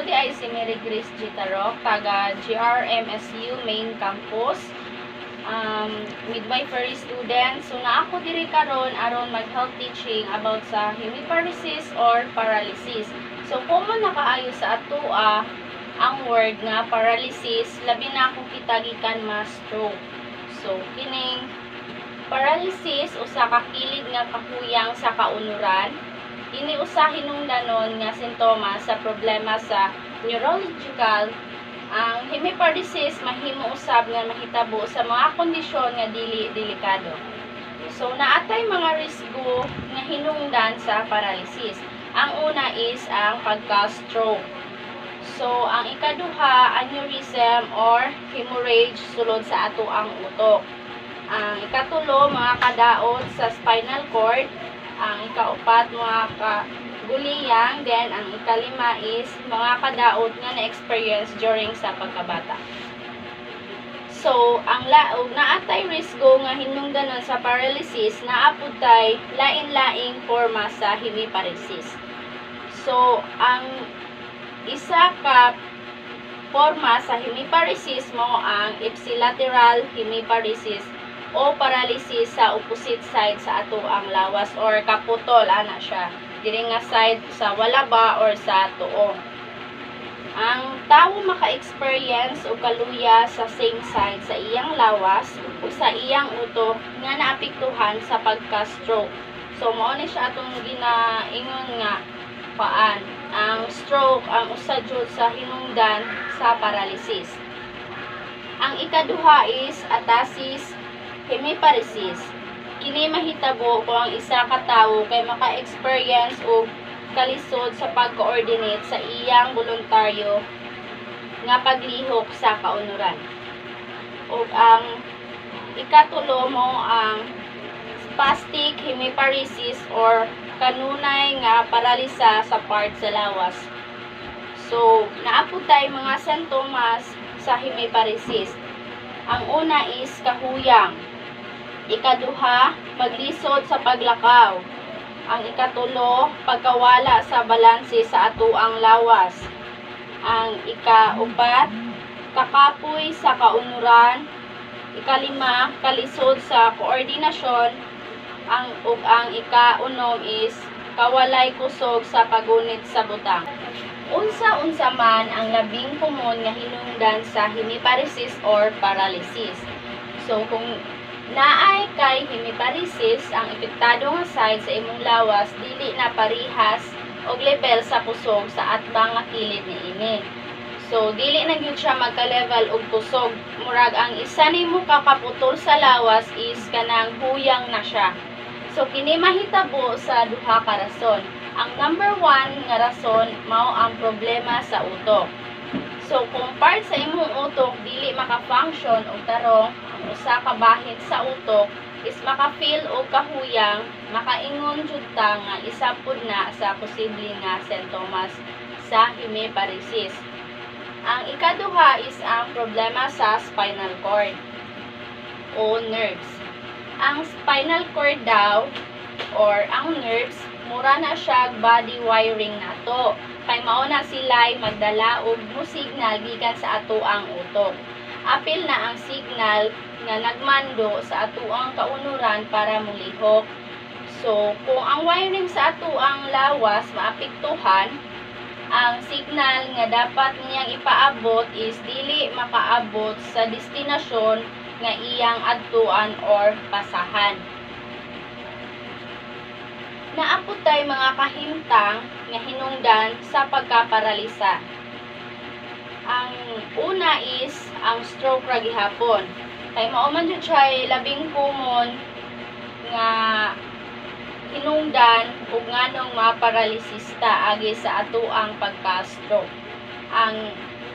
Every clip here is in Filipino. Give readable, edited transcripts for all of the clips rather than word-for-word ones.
di ay si Mary Grace Gitarok, taga GRMSU Main Campus. Midwifery student. So na ako diri karon aron mag-health teaching about sa hemiparesis or paralysis. So common na kaayo sa atoa ang word nga paralysis, labi na kung kita gikan ma stroke. So kining paralysis usa ka kilid nga kahuyang sa kaunuran. Ini usa hinungdanon nga sintomas sa problema sa neurological. Ang hemiparesis mahimo usab nga mahitabo sa mga kondisyon nga dili delikado. So naatay mga risgo nga hinungdan sa paralysis. Ang una is ang pagka-stroke. So ang ikaduha, aneurysm or hemorrhage sulod sa ato ang utok. Ang ikatulo, mga kadaot sa spinal cord. Ang ikaupat, mga guliyang, then ang ikalima is mga kadaot nga na-experience during sa pagkabata. So, ang naatay risgo nga hinungdanon sa paralysis, naapod tay lain-laing forma sa hemiparesis. So, ang isa ka forma sa hemiparesis mo ang ipsilateral hemiparesis o paralysis sa opposite side sa ato ang lawas or kaputol ana siya. Diri nga side sa walaba or sa tuo. Ang tawo maka-experience o kaluya sa same side sa iyang lawas o sa iyang utok nga naapektuhan sa pagka-stroke. So mao ni siya atong ginaingon nga paan. Ang stroke ang usa jud sa hinungdan sa paralysis. Ang ikaduha is atasis hemiparesis. Kini mahitabo kung ang isa ka tawo kay maka-experience og kalisod sa pag-coordinate sa iyang voluntaryo nga paglihok sa kaunuran. Ug ang ikatulo mo ang spastic hemiparesis or kanunay nga paralisa sa part sa lawas. So, naapod tay mga sintomas sa hemiparesis. Ang una is kahuyang. Ikaduha, maglisod sa paglakaw. Ang ikatulo, pagkawala sa balanse sa atuang lawas. Ang ikaupat, kakapoy sa kaunuran. Ikalima, kalisod sa koordinasyon. Ang ikaunom is kawalay kusog sa pagunit sa butang. Unsa-unsa man ang labing komon nga hinungdan sa hemiparesis or paralysis. So kung naay kay hemiparesis, ang epektado nga side sa imong lawas dili na parihas og level sa kusog sa atbang nga kilid niini. So dili na gyud siya magka-level og kusog. Murag ang isa nimo kakaputol sa lawas is kanang huyang na siya. So kini mahitabo sa duha ka rason. Ang number 1 nga rason mao ang problema sa utok. So kung part sa imong utok dili maka-function og tarong, ang usa ka bahin sa utok is maka-feel og kahuyang, makaingon jud ta nga isa pud na sa posible nga sintomas sa hemiparesis. Ang ikaduha is ang problema sa spinal cord o nerves. Ang spinal cord daw or ang nerves, mura na siya body wiring nato. Kay mao na sila'y magdala og signal gikan sa ato ang utok. Apil na ang signal nga nagmando sa ato ang kaunuran para mulihok. So, kung ang wiring sa ato ang lawas maapektuhan, ang signal nga dapat niyang ipaabot is dili makaabot sa destinasyon nga iyang adtuan or pasahan. Naapod tay mga kahimtang nga hinungdan sa pagkaparalisa. Ang una is ang stroke ra gihapon. Kay mao man jud siya labing common nga hinungdan ug nganong maparalisista agi sa atoang pagka-stroke. Ang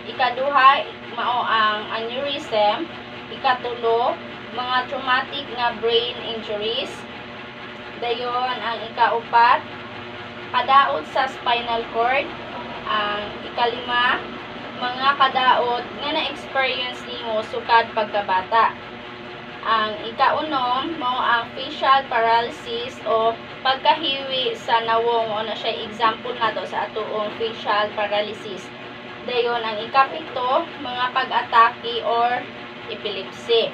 ikaduha mao ang aneurysm. Ikatulo, mga traumatic nga brain injuries. Dayon ang ikaupat, kadaot sa spinal cord. Ang ikalima, mga kadaot nga na-experience nimo sukad pagkabata. Ang ikaunom, mao ang facial paralysis o pagkahiwi sa nawong o na siya example nga to sa atoong facial paralysis. Dayon ang ikapito, mga pag-atake or epilepsy.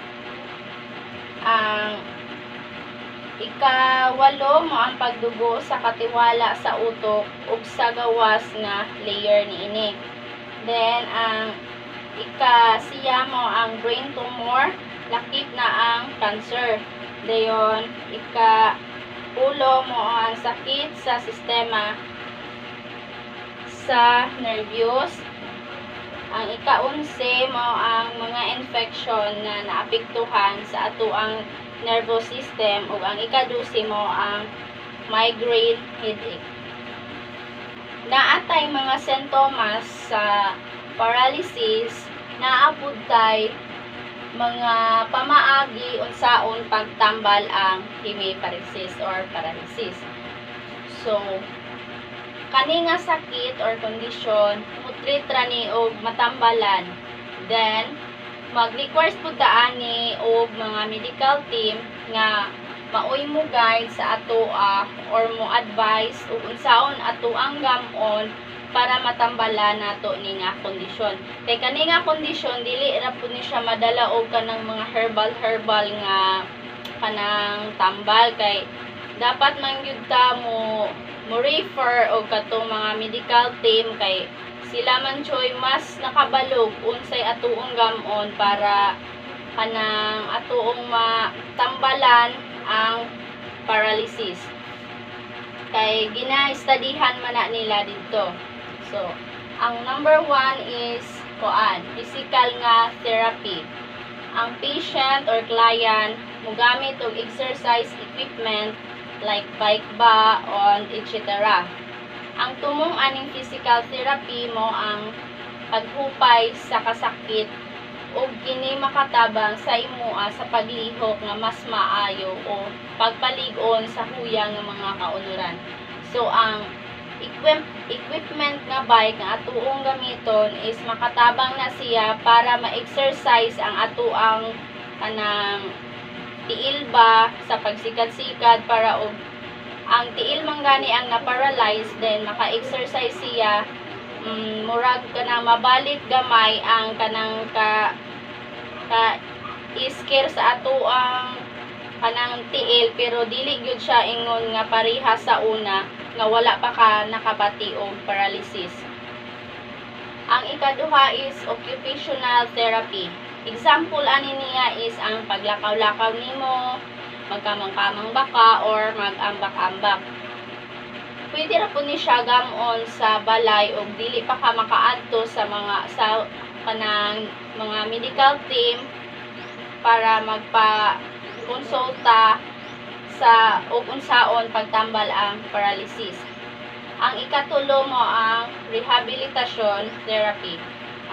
Ang ikawalo mo ang pagdugo sa katiwala sa utok ug sa gawas nga layer niini. Then ang ikasiya mo ang brain tumor, lakip na ang cancer. Dayon ika-ulo mo ang sakit sa sistema sa nervyos. Ang ika-11 mo ang mga infection na naapektuhan sa atoang nervous system ug ang ika-12 mo ang migraine headache. Naatay mga sintomas sa paralysis, naapod tay mga pamaagi unsaon pagtambal ang hemiparesis or paralysis. So, kani nga sakit or kondisyon mutreat ra ni og matambalan. Then mag-requires pud ani og mga medical team nga maoy mo guide sa atoa or mo advise ug unsaon ato ang gamon para matambalan nato ni nga kondisyon. Kay kani nga kondisyon dili ra pud ni siya madala og kanang mga herbal nga kanang tambal, kay dapat man gyud ta mo refer og katong mga medical team kay sila man choy mas nakabalog unsay atuong gamon para kanang atuong matambalan ang paralysis. Kay gina-studyhan man na nila dito. So, ang number 1 is physical nga therapy. Ang patient or client mogamit og exercise equipment like bike ba on etc. Ang tumong aning physical therapy mo ang paghupay sa kasakit ug kini makatabang sa imoa sa paglihok nga mas maayo o pagpalig-on sa huyang nga mga kaunuran. So ang equipment nga bike nga atuong gamiton is makatabang na siya para ma-exercise ang atuang kanang tiil ba sa pagsikat-sikat para og ang tiil man gani ang na-paralyze, then maka-exercise siya, murag kana mabalik gamay ang kanang iskir sa ato ang kanang tiil, pero dili gyud siya ingon nga pareha sa una nga wala pa ka nakabati og paralysis. Ang ikaduha is occupational therapy. Example ani niya is ang paglakaw-lakaw nimo, magkamang-kamang baka or mag-ambak-ambak. Pwede ra po ni siya gamon sa balay o dili pa ka makaadto sa kanang mga medical team para magpa-konsulta sa ug unsaon pagtambal ang paralysis. Ang ikatulo mo ang rehabilitation therapy.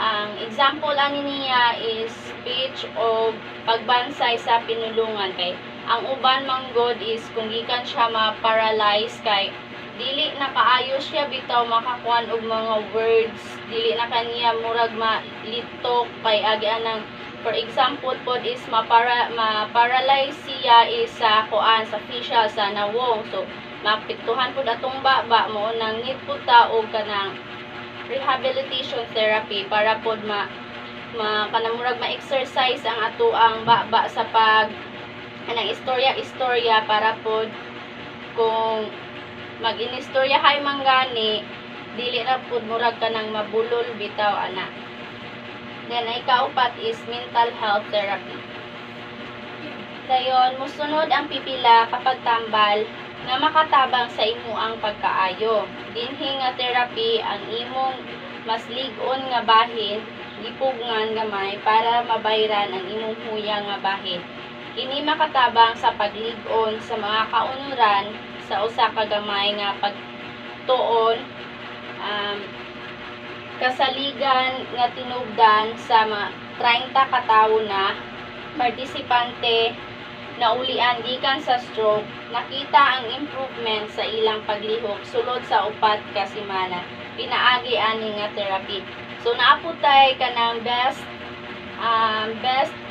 Ang example ani niya is speech o pagbansay sa pinulungan, kay ang uban manggod is kung gikan siya ma-paralyze kay dili na kaayo siya bitaw makakuan og mga words, dili na kaniya murag malitok kay agi anang for example pod is ma-paralyze siya is sa kuan sa facial sa nawong. So mapiktuhan pod atong baba mo nang need pud ta og kanang rehabilitation therapy para pod kanang murag ma-exercise ang ato ang baba sa pag anang istorya para pod kung mag-inistorya hay manggani dili ra pod murag kanang mabulol bitaw ana. Then ay kaupat is mental health therapy. Dayon mosunod ang pipila kapag tambal nga makatabang sa imo ang pagkaayo. Dinhi nga therapy ang imong mas lig-on nga bahin gipugngan gamay para mabayran ang imong huyang nga bahin. Kini makatabang sa paglig-on sa mga kaunuran sa usa ka gamay nga pagtuon, kasaligan nga tinubdan sa mga 30 ka tawo na partisipante na ulian gikan sa stroke. Nakita ang improvement sa ilang paglihok sulod sa 4 ka semana. Pinaagi ani nga therapy. So naaputay kanang best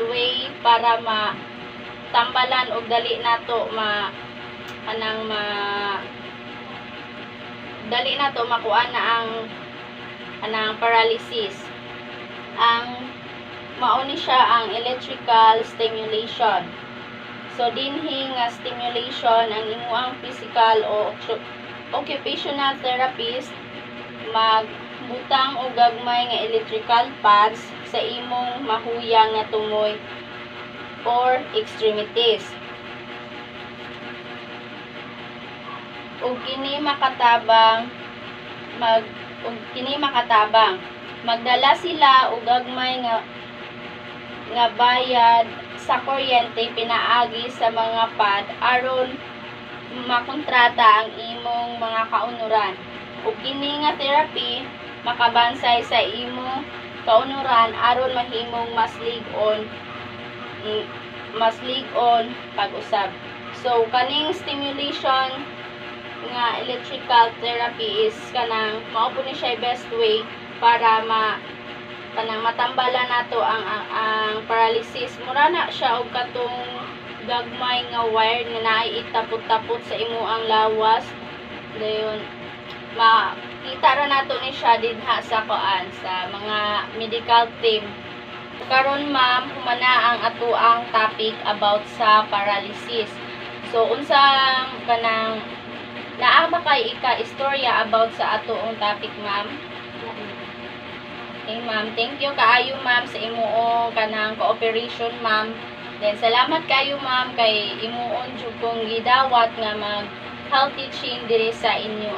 way para tambalan og dali nato dali nato makuha na ang anang paralysis. Ang mauni siya ang electrical stimulation. So dinhi nga stimulation ang imuang physical o occupational therapist magbutang og gagmay nga electrical pads sa imong mahuyang nga tumoy or extremities. Ug kini makatabang magdala sila og gagmay nga bayad sa kuryente pinaagi sa mga pad aron makontrata ang imong mga kaunuran. Ug kini nga therapy makabansay sa imong kaunuran aron mahimong mas lig-on pag-usab. So kaning stimulation nga electrical therapy is kanang mao po ni siya best way para matambala nato ang paralysis. Mura na siya og katong gagmay nga wire nga naay itapot-tapot sa imuang lawas. Dayon makita ra nato ni siya dinha sa mga medical team. Karon ma'am, humana ang atoang topic about sa paralysis. So unsang kanang naa ba kay istorya about sa atoong topic, ma'am? Okay, ma'am. Thank you kaayo, ma'am, sa imuong kanang cooperation, ma'am. Then salamat kaayo, ma'am, kay imuon jud kong gidawat nga mag health teaching diri sa inyo.